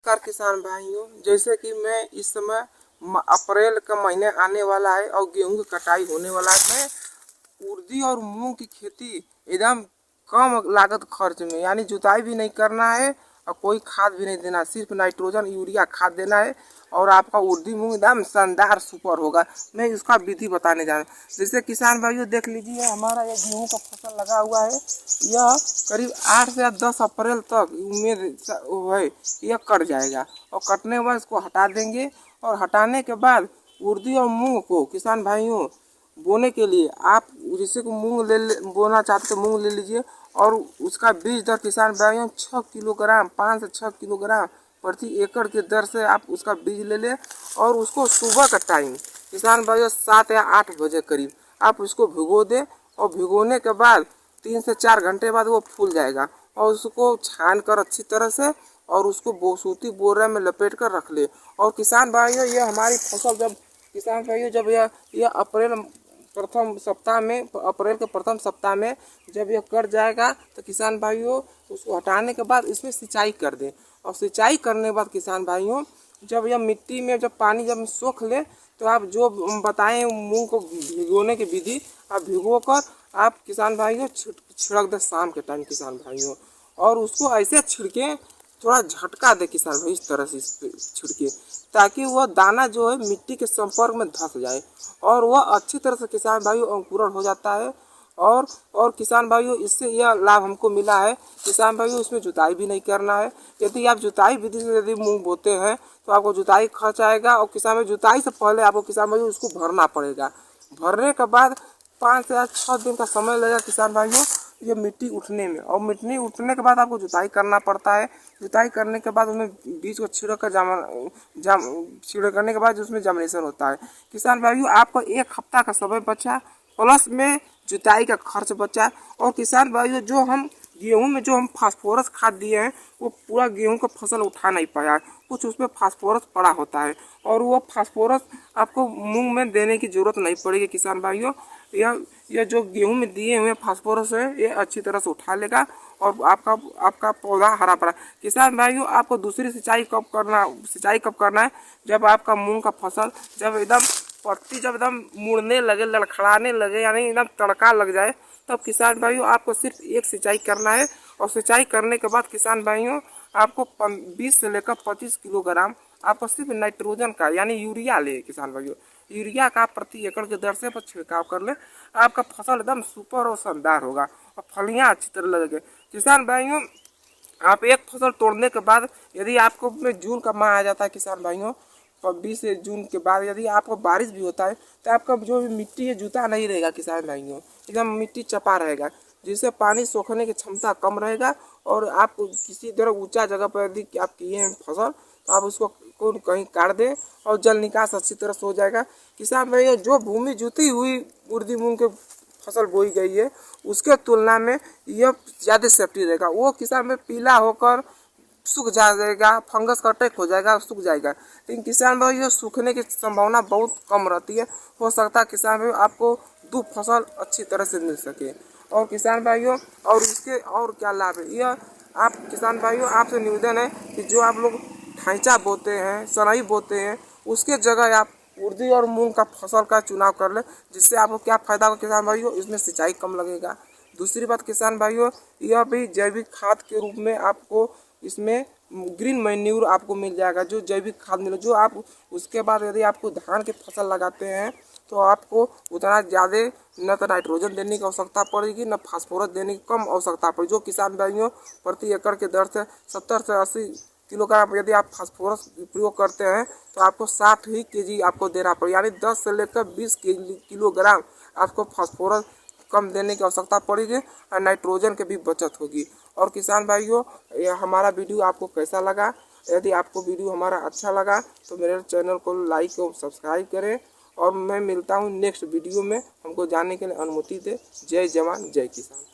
नमस्कार किसान भाइयों, जैसे कि मैं इस समय अप्रैल का महीने आने वाला है और गेहूं की कटाई होने वाला है। मैं उर्दी और मूंग की खेती एकदम कम लागत खर्च में, यानी जुताई भी नहीं करना है और कोई खाद भी नहीं देना, सिर्फ नाइट्रोजन यूरिया खाद देना है और आपका उर्दी मूंग एकदम शानदार सुपर होगा। मैं इसका विधि बताने जा रहा हूँ। जैसे किसान भाइयों देख लीजिए, हमारा ये गेहूं का फसल लगा हुआ है। यह करीब 8 से 10 अप्रैल तक उम्मीद है यह कट जाएगा और कटने के बाद इसको हटा देंगे। और हटाने के बाद उर्दी और मूंग को किसान भाइयों बोने के लिए आप जैसे को मूंग बोना चाहते तो मूंग ले लीजिए और उसका बीज दर किसान भाइयों 6 किलोग्राम 5 से 6 किलोग्राम प्रति एकड़ के दर से आप उसका बीज ले लें। और उसको सुबह का टाइम किसान भाइयों 7 या 8 बजे करीब आप उसको भिगो दें और भिगोने के बाद 3 से 4 घंटे बाद वो फूल जाएगा और उसको छान कर अच्छी तरह से और उसको सूती बोरा में लपेट कर रख ले। और किसान भाइयों ये हमारी फसल जब किसान भाइयों जब यह अप्रैल के प्रथम सप्ताह में जब यह कट जाएगा तो किसान भाइयों उसको हटाने के बाद इसमें सिंचाई कर दें। और सिंचाई करने के बाद किसान भाइयों जब यह मिट्टी में जब पानी जब सोख ले तो आप जो बताएं मूंग को भिगोने की विधि आप भिगो कर आप किसान भाइयों छिड़क दे शाम के टाइम किसान भाइयों। और उसको ऐसे छिड़के थोड़ा झटका दे किसान भाई, इस तरह से छिड़के ताकि वह दाना जो है मिट्टी के संपर्क में धंस जाए और वह अच्छी तरह से किसान भाइयों अंकुरण हो जाता है। और किसान भाइयों इससे यह लाभ हमको मिला है किसान भाइयों, इसमें जुताई भी नहीं करना है। यदि आप जुताई विधि से यदि मूंग बोते हैं तो आपको जुताई खर्च आएगा और किसान भाई जुताई से पहले आपको किसान भाइयों उसको भरना पड़ेगा। भरने के बाद 5 से 6 दिन का समय लगेगा किसान भाइयों ये मिट्टी उठने में। और मिट्टी उठने के बाद आपको जुताई करना पड़ता है। जुताई करने के बाद उसमें बीज को छिड़क कर छिड़क करने के बाद उसमें जर्मिनेशन होता है। किसान भाइयों आपको 1 हफ्ता का समय बचा, प्लस में जुताई का खर्च बचा। और किसान भाइयों जो हम गेहूं में जो हम फास्फोरस खाद दिए हैं वो पूरा गेहूं का फसल उठा नहीं पाया, कुछ उसमें फास्फोरस पड़ा होता है और वो फास्फोरस आपको मूंग में देने की जरूरत नहीं पड़ेगी किसान भाइयों। यह जो गेहूं में दिए हुए फास्फोरस है ये अच्छी तरह से उठा लेगा और आपका पौधा हरा भरा। किसान भाइयों आपको दूसरी सिंचाई कब करना है, जब आपका मूंग का फसल जब एकदम पत्ती जब एकदम मुड़ने लगे, लड़खड़ाने लगे, यानी एकदम तड़का लग जाए, तब किसान भाइयों आपको सिर्फ एक सिंचाई करना है। और सिंचाई करने के बाद किसान भाइयों आपको 20 से लेकर 25 किलोग्राम आपको सिर्फ नाइट्रोजन का यानी यूरिया ले किसान भाइयों, यूरिया का प्रति एकड़ के दर से पर छिड़काव कर ले। आपका फसल एकदम सुपर और शानदार होगा और फलियाँ अच्छी तरह लगेगी किसान भाइयों। आप एक फसल तोड़ने के बाद यदि आपको में जून का माह आ जाता है किसान भाइयों, 20 जून के बाद यदि आपको बारिश भी होता है तो आपका जो मिट्टी है जूता नहीं रहेगा किसान भाइयों, एकदम मिट्टी चपा रहेगा जिससे पानी सोखने की क्षमता कम रहेगा। और आप किसी तरह ऊंचा जगह पर यदि आप किए हैं फसल तो आप उसको कहीं काट दें और जल निकास अच्छी तरह से हो जाएगा। किसान भाइयों जो भूमि जुती हुई उर्दी मूंग के फसल बोई गई है उसके तुलना में यह ज़्यादा सेफ्टी रहेगा। वो किसान में पीला होकर सूख जाएगा, फंगस का अटैक हो जाएगा, सूख जाएगा। लेकिन किसान भाई सूखने की संभावना बहुत कम रहती है। हो सकता है किसान भाई आपको 2 फसल अच्छी तरह से मिल सके। और किसान भाइयों और इसके और क्या लाभ है, यह आप किसान भाइयों आपसे निवेदन है कि जो आप लोग ढांचा बोते हैं, सनई बोते हैं, उसके जगह आप उर्दी और मूंग का फसल का चुनाव कर ले, जिससे आपको क्या फायदा होगा किसान भाइयों, इसमें सिंचाई कम लगेगा। दूसरी बात किसान भाइयों यह भी जैविक खाद के रूप में आपको इसमें ग्रीन मैन्यूर आपको मिल जाएगा, जो जैविक खाद मिले जो आप उसके बाद यदि आपको धान की फसल लगाते हैं तो आपको उतना ज़्यादा न तो नाइट्रोजन देने की आवश्यकता पड़ेगी न फास्फोरस देने की कम आवश्यकता पड़ेगी। जो किसान भाइयों प्रति एकड़ के दर से 70 से 80 किलोग्राम यदि आप फास्फोरस प्रयोग करते हैं तो आपको 60 ही केजी आपको देना पड़ेगा, यानी 10 से लेकर 20 किलोग्राम आपको फास्फोरस कम देने की आवश्यकता पड़ेगी और नाइट्रोजन की भी बचत होगी। और किसान भाइयों हमारा वीडियो आपको कैसा लगा, यदि आपको वीडियो हमारा अच्छा लगा तो मेरे चैनल को लाइक और सब्सक्राइब करें। और मैं मिलता हूँ नेक्स्ट वीडियो में, हमको जानने के लिए अनुमति दे। जय जवान जय किसान।